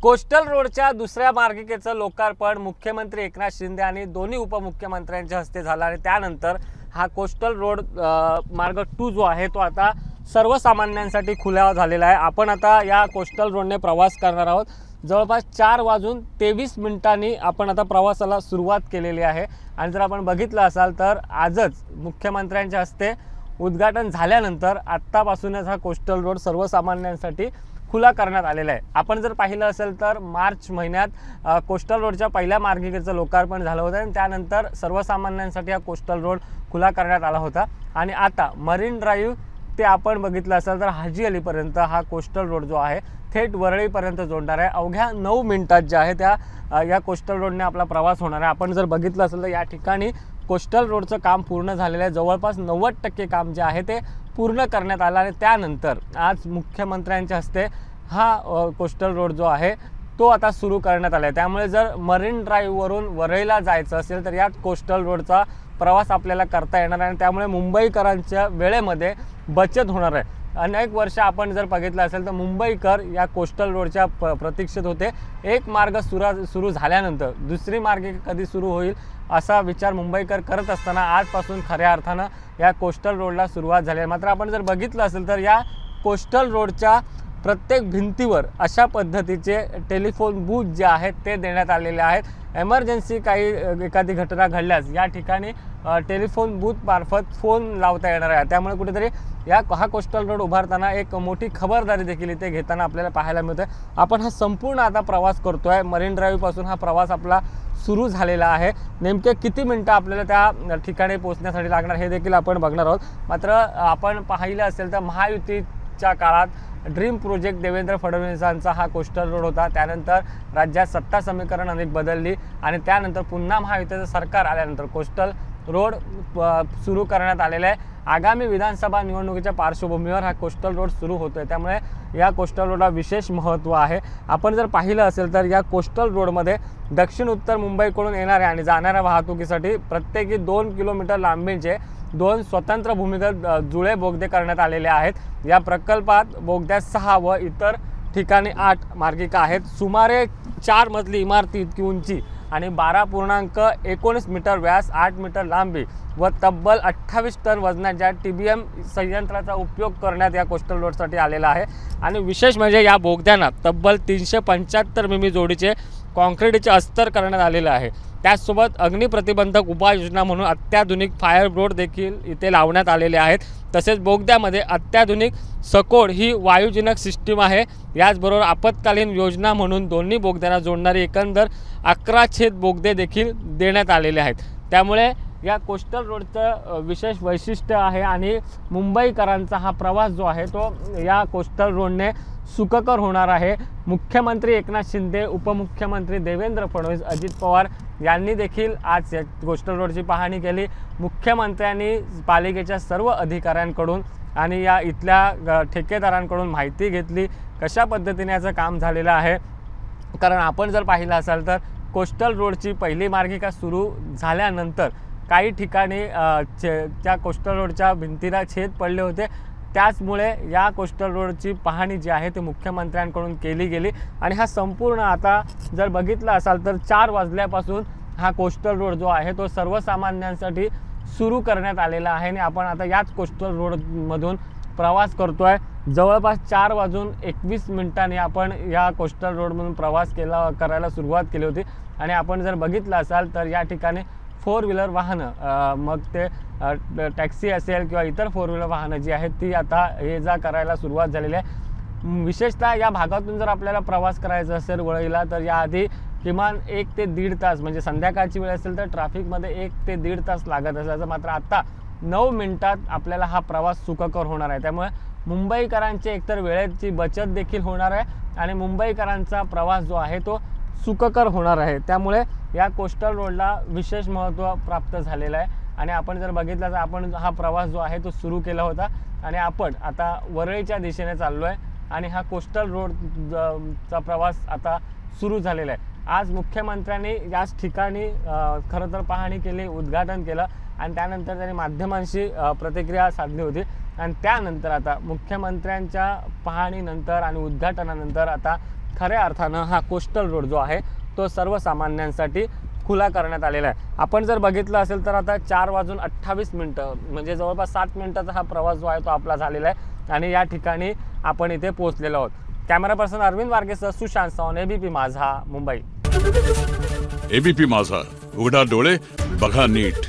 Coastal रोडच्या दुसऱ्या मार्गिकेचं लोकार्पण मुख्यमंत्री एकनाथ शिंदे आणि दोन्ही उपमुख्यमंत्र्यांच्या हस्ते झाला आणि त्यानंतर हा कोस्टल रोड मार्ग 2 जो आहे तो आता सर्वसामान्यांसाठी खुला झालेला आहे। आपण आता या कोस्टल रोडने प्रवास करणार आहोत। जवळपास 4:23 आपण आता प्रवासाला सुरुवात केलेली आहे आणि जर आपण बघितलं असाल तर आजच मुख्यमंत्र्यांच्या हस्ते उद्घाटन झाल्यानंतर आत्तापासूनच हा कोस्टल रोड सर्वसामान्यांसाठी खुला करण्यात आलेला आहे। आपण जर पाहिलं असेल तर मार्च महिन्यात कोस्टल रोडच्या पहिल्या मार्गिकेचं लोकार्पण झालं होतं आणि त्यानंतर सर्वसामान्यांसाठी हा कोस्टल रोड खुला करण्यात आला होता आणि आता मरीन ड्राईव्ह ते आपण बघितलं असेल तर हाजी अलीपर्यंत हा कोस्टल रोड जो आहे थेट वरळीपर्यंत जोडणार आहे। अवघ्या 9 मिनिटात जे आहे त्या या कोस्टल रोडने आपला प्रवास होणार आहे। आपण जर बघितलं असेल तर या ठिकाणी कोस्टल रोडचं काम पूर्ण झालेलं आहे। जवळपास 90% काम जे आहे ते पूर्ण करण्यात आलं आणि त्यानंतर आज मुख्यमंत्र्यांच्या हस्ते हा कोस्टल रोड जो आहे तो आता सुरू करण्यात आला आहे। त्यामुळे जर मरीन ड्राईव्हवरून वरळीला जायचं असेल तर या कोस्टल रोडचा प्रवास आपल्याला करता येणार आहे आणि त्यामुळे मुंबईकरांच्या वेळेमध्ये बचत होणार आहे। अनेक वर्ष आपण जर बघितलं असेल तर मुंबईकर या कोस्टल रोडच्या प्रतीक्षेत होते। एक मार्ग सुरू झाल्यानंतर दुसरी मार्गिका कधी सुरू होईल असा विचार मुंबईकर करत असताना आजपासून खऱ्या अर्थानं या कोस्टल रोडला सुरुवात झाली आहे। मात्र आपण जर बघितलं असेल तर या कोस्टल रोडच्या प्रत्येक भिंतीवर अशा पद्धतीचे टेलिफोन बूथ जे आहेत ते देण्यात आलेले आहेत। एमर्जन्सी एखादी घटना घडल्यास या ठिकाणी टेलिफोन बूथ मार्फत फोन लावता येणार आहे। त्यामुळे कुठेतरी हा कोस्टल रोड उभारताना एक मोठी खबरदारी देखील इथे घेताना आपल्याला पाहायला मिळते। आपण हा संपूर्ण आता प्रवास करतोय मरीन ड्राईव्ह पासून हा प्रवास आपला सुरू झालेला आहे। नेमके किती मिनिटं आपल्याला त्या ठिकाणी पोहोचण्यासाठी लागणार हे देखील आपण बघणार आहोत। मात्र आपण पाहिलं असेल तर महायुतीच्या काळात ड्रीम प्रोजेक्ट देवेंद्र फडणवीसांचा हा कोस्टल रोड होता। त्यानंतर राज्यात सत्ता समीकरण अनेक बदलली आणि त्यानंतर पुन्हा महायुतीचं सरकार आल्यानंतर कोस्टल रोड सुरू करण्यात आलेला आहे। आगामी विधानसभा निवडणुकीच्या पार्श्वभूमीवर हा कोस्टल रोड सुरू होतोय त्यामुळे या कोस्टल रोडला विशेष महत्त्व आहे। आपण जर पाहिलं असेल तर या कोस्टल रोडमध्ये दक्षिण उत्तर मुंबईकडून येणाऱ्या आणि जाणाऱ्या वाहतुकीसाठी प्रत्येकी 2 किलोमीटर लांबीचे 2 स्वतंत्र भूमिगत जुळे बोगदे करण्यात आलेले आहेत। या प्रकल्पात बोगद्यात 6 व इतर ठिकाणी 8 मार्गिका आहेत। सुमारे 4 मजली इमारती इतकी उंची आणि 12.19 मीटर व्यास, 8 मीटर लांबी व तब्बल 28 टन वजनाच्या TBM संयंत्राचा उपयोग करण्यात या कोस्टल रोडसाठी आलेला आहे। आणि विशेष म्हणजे या बोगद्यांना तब्बल 375 मिमी जोडीचे कॉन्क्रीटचे अस्तर करण्यात आलेले आहे। त्याचसोबत अग्निप्रतिबंधक उपाययोजना म्हणून अत्याधुनिक फायर ब्रोड देखील इथे लावण्यात आलेले आहेत। तसेच बोगद्यामध्ये अत्याधुनिक सकोड ही वायुजनक सिस्टीम आहे। याचबरोबर आपत्कालीन योजना म्हणून दोन्ही बोगद्यांना जोडणारी एकंदर 11 छेद बोगदे देखील देण्यात आलेले आहेत। त्यामुळे या कोस्टल रोडचं विशेष वैशिष्ट्य आहे आणि मुंबईकरांचा हा प्रवास जो आहे तो या कोस्टल रोडने सुखकर होणार आहे। मुख्यमंत्री एकनाथ शिंदे, उपमुख्यमंत्री देवेंद्र फडणवीस, अजित पवार यांनी देखील आज या कोस्टल रोडची पाहणी केली। मुख्यमंत्र्यांनी पालिकेच्या सर्व अधिकाऱ्यांकडून आणि या इथल्या ठेकेदारांकडून माहिती घेतली कशा पद्धतीने याचं काम झालेलं आहे। कारण आपण जर पाहिलं असाल तर कोस्टल रोडची पहिली मार्गिका सुरू झाल्यानंतर काही ठिकाणी त्या कोस्टल रोडच्या भिंतीला छेद पडले होते। त्याचमुळे या कोस्टल रोडची पाहणी जी आहे ती मुख्यमंत्र्यांकडून केली गेली आणि हा संपूर्ण आता जर बघितला असाल तर 4 वाजल्यापासून हा कोस्टल रोड जो आहे तो सर्वसामान्यांसाठी सुरू करण्यात आलेला आहे आणि आपण आता याच कोस्टल रोडमधून प्रवास करतोय। जवळपास 4:21 आपण या कोस्टल रोडमधून प्रवास करायला सुरुवात केली होती आणि आपण जर बघितलं असाल तर या ठिकाणी 4 व्हीलर वाहनं मग ते टॅक्सी असेल किंवा इतर 4 व्हीलर वाहनं जी आहेत ती आता ये जा करायला सुरुवात झालेली आहे। विशेषतः या भागातून जर आपल्याला प्रवास करायचा असेल वरळीला तर याआधी किमान 1 ते 1.5 तास म्हणजे संध्याकाळची वेळ असेल तर ट्रॅफिकमध्ये 1 ते 1.5 तास लागत असायचं। मात्र आता 9 मिनिटात आपल्याला हा प्रवास सुखकर होणार आहे। त्यामुळे मुंबईकरांची एकतर वेळेची बचत देखील होणार आहे आणि मुंबईकरांचा प्रवास जो आहे तो सुखकर होणार आहे। त्यामुळे या कोस्टल रोडला विशेष महत्त्व प्राप्त झालेलं आहे आणि आपण जर बघितलं तर आपण हा प्रवास जो आहे तो सुरू केला होता आणि आपण आता वरळीच्या दिशेने चाललो आहे आणि हा कोस्टल रोडचा प्रवास आता सुरू झालेला आहे। आज मुख्यमंत्र्यांनी याच ठिकाणी खरं तर पाहणी केली, उद्घाटन केलं आणि त्यानंतर त्यांनी माध्यमांशी प्रतिक्रिया साधली होती आणि त्यानंतर आता मुख्यमंत्र्यांच्या पाहणीनंतर आणि उद्घाटनानंतर आता खऱ्या अर्थानं हा कोस्टल रोड जो आहे तो सर्वसामान्यांसाठी खुला करण्यात आलेला आहे। आपण जर बघितलं असेल तर आता 4:28 म्हणजे जवळपास 7 मिनिटाचा हा प्रवास जो आहे तो आपला झालेला आहे आणि या ठिकाणी आपण इथे पोहोचलेलो आहोत। कॅमेरा पर्सन अरविंद वारगेसह सुशांत सावंत, एबीपी माझा, मुंबई। एबीपी माझा, उघडा डोळे बघा नीट।